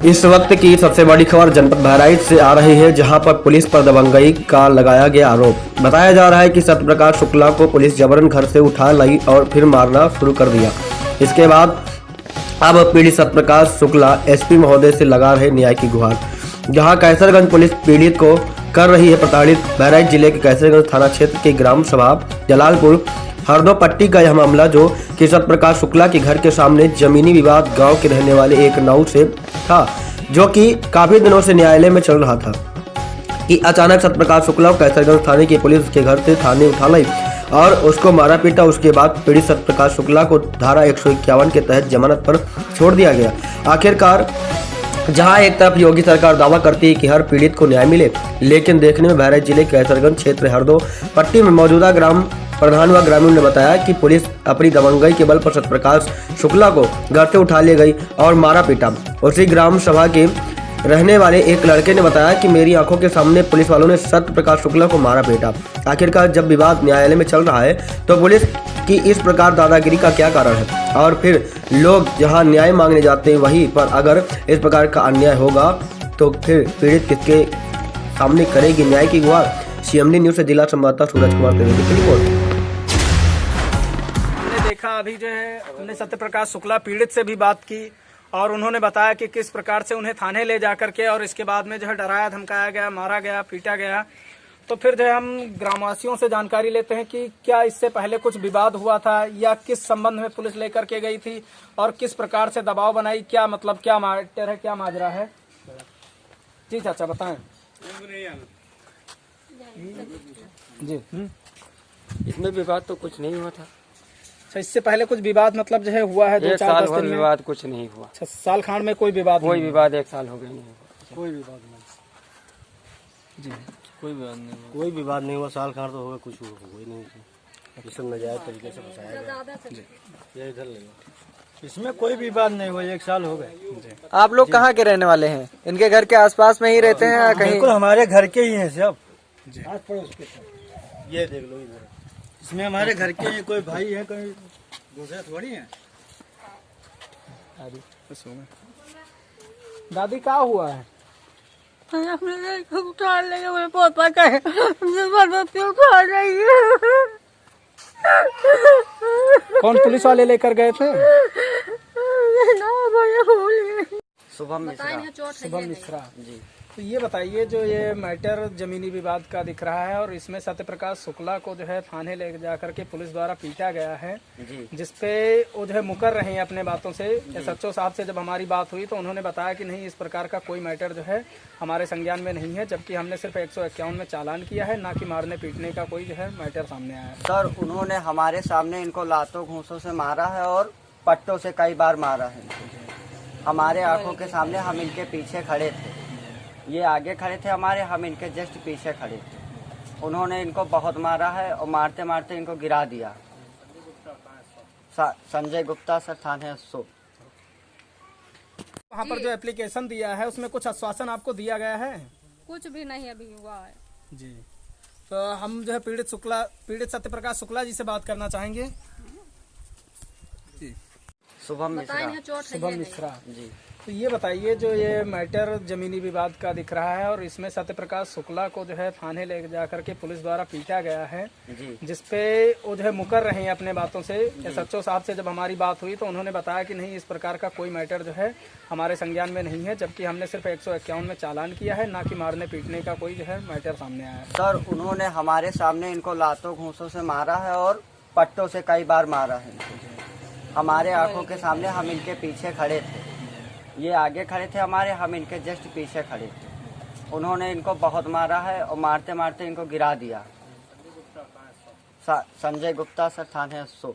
इस वक्त की सबसे बड़ी खबर जनपद बहराइच से आ रही है, जहां पर पुलिस पर दबंगई का लगाया गया आरोप। बताया जा रहा है कि सत्यप्रकाश शुक्ला को पुलिस जबरन घर से उठा लाई और फिर मारना शुरू कर दिया। इसके बाद अब पीड़ित सत्यप्रकाश शुक्ला एसपी महोदय से लगा रहे न्याय की गुहार। जहां कैसरगंज पुलिस पीड़ित को कर रही है प्रताड़ित। बहराइच जिले के कैसरगंज थाना क्षेत्र के ग्राम सभा जलालपुर हरदो पट्टी का यह मामला, जो कि सत्यप्रकाश शुक्ला के घर के सामने जमीनी विवाद गांव के रहने वाले एक नाऊ से था, जो कि काफी दिनों से न्यायालय में चल रहा था, कि अचानक सत्यप्रकाश शुक्ला को कैसरगंज थाने की पुलिस उसके घर से थाने उठा लाई और उसको मारा पीटा। उसके बाद पीड़ित सत्यप्रकाश शुक्ला को धारा 151 के तहत जमानत पर छोड़ दिया गया। आखिरकार जहां एक तरफ योगी सरकार दावा करती है कि हर पीड़ित को न्याय मिले, लेकिन देखने में बहराइच जिले के कैसरगंज क्षेत्र हरदो पट्टी में मौजूदा ग्राम प्रधान व ग्रामीण ने बताया कि पुलिस अपनी दबंगई के बल पर सत्यप्रकाश शुक्ला को घर से उठा ले गई और मारा पीटा। उसी ग्राम सभा के रहने वाले एक लड़के ने बताया कि मेरी आंखों के सामने पुलिस वालों ने सत्यप्रकाश शुक्ला को मारा पीटा। आखिरकार जब विवाद न्यायालय में चल रहा है तो पुलिस की इस प्रकार दादागिरी का क्या कारण है, और फिर लोग जहां न्याय मांगने जाते हैं वहीं पर अगर इस प्रकार का अन्याय होगा तो फिर पीड़ित किसके सामने करेगी न्याय की गुहार। सीएमडी न्यूज से जिला संवाददाता सूरज कुमार त्रिवेदी की रिपोर्ट। देखा अभी जो है हमने सत्यप्रकाश शुक्ला पीड़ित से भी बात की और उन्होंने बताया कि किस प्रकार से उन्हें थाने ले जाकर के और इसके बाद में जो है डराया धमकाया गया, मारा गया, पीटा गया। तो फिर जो है हम ग्रामवासियों से जानकारी लेते हैं कि क्या इससे पहले कुछ विवाद हुआ था या किस संबंध में पुलिस लेकर के गई थी और किस प्रकार से दबाव बनाई, क्या मतलब क्या मैटर है, क्या माजरा है। जी चाचा बताएं। जी इसमें विवाद तो कुछ नहीं हुआ था। अच्छा, इससे पहले कुछ विवाद मतलब जो है हुआ है 2-4 दिन में? विवाद कुछ नहीं हुआ। अच्छा, साल खांड में कोई विवाद कोई विवाद 1 साल हो गया नहीं हुआ। कोई विवाद नहीं। जी कोई विवाद नहीं हुआ। साल खांड तो होगा, कुछ हुआ ही नहीं। ये सब नाजायज तरीके से फंसाया गया। ये इधर ले लो। इसमें कोई विवाद नहीं हुआ, 1 साल हो गए। आप लोग कहाँ के रहने वाले हैं? इनके घर के आसपास में ही रहते हैं या कहीं? बिल्कुल हमारे घर के ही हैं सब। ये देख लो इधर, इसमें हमारे घर के हैं। कोई भाई है, कोई दूसरा थोड़ी है। दादी क्या हुआ है? अपने उठा लेंगे, मेरे पापा का है, उठा लेंगे। कौन पुलिस वाले लेकर गए थे? शुभम मिश्रा जी। तो ये बताइए, जो ये मैटर जमीनी विवाद का दिख रहा है और इसमें सत्यप्रकाश शुक्ला को जो है थाने ले जाकर के पुलिस द्वारा पीटा गया है, जिसपे वो जो है मुकर रहे हैं अपने बातों से। एसएचओ साहब से जब हमारी बात हुई तो उन्होंने बताया कि नहीं, इस प्रकार का कोई मैटर जो है हमारे संज्ञान में नहीं है, जबकि हमने सिर्फ 151 में चालान किया है, ना कि मारने पीटने का कोई जो है मैटर सामने आया है। सर, उन्होंने हमारे सामने इनको लातों घूंसों से मारा है और पट्टों से कई बार मारा है। हमारे आंखों के सामने, हम इनके पीछे खड़े थे, ये आगे खड़े थे हमारे, हम इनके जस्ट पीछे खड़े थे। उन्होंने इनको बहुत मारा है और मारते मारते इनको गिरा दिया। संजय गुप्ता सर, थाने 100। वहाँ पर जो एप्लीकेशन दिया है उसमें कुछ आश्वासन आपको दिया गया है? कुछ भी नहीं अभी हुआ है जी। तो हम जो है पीड़ित सत्यप्रकाश शुक्ला जी से बात करना चाहेंगे। शुभम मिश्रा जी। तो ये बताइए, जो ये मैटर जमीनी विवाद का दिख रहा है और इसमें सत्यप्रकाश शुक्ला को जो है थाने ले जाकर के पुलिस द्वारा पीटा गया है, जिसपे वो जो है मुकर रहे हैं अपने बातों से। एसएचओ साहब से जब हमारी बात हुई तो उन्होंने बताया कि नहीं, इस प्रकार का कोई मैटर जो है हमारे संज्ञान में नहीं है, जबकि हमने सिर्फ 151 में चालान किया है, ना कि मारने पीटने का कोई जो है मैटर सामने आया है। सर, उन्होंने हमारे सामने इनको लातों घूंसों से मारा है और पट्टों से कई बार मारा है। हमारे आंखों के सामने, हम इनके पीछे खड़े थे, ये आगे खड़े थे हमारे, हम इनके जस्ट पीछे खड़े थे। उन्होंने इनको बहुत मारा है और मारते मारते इनको गिरा दिया। संजय गुप्ता सर, थाने 100।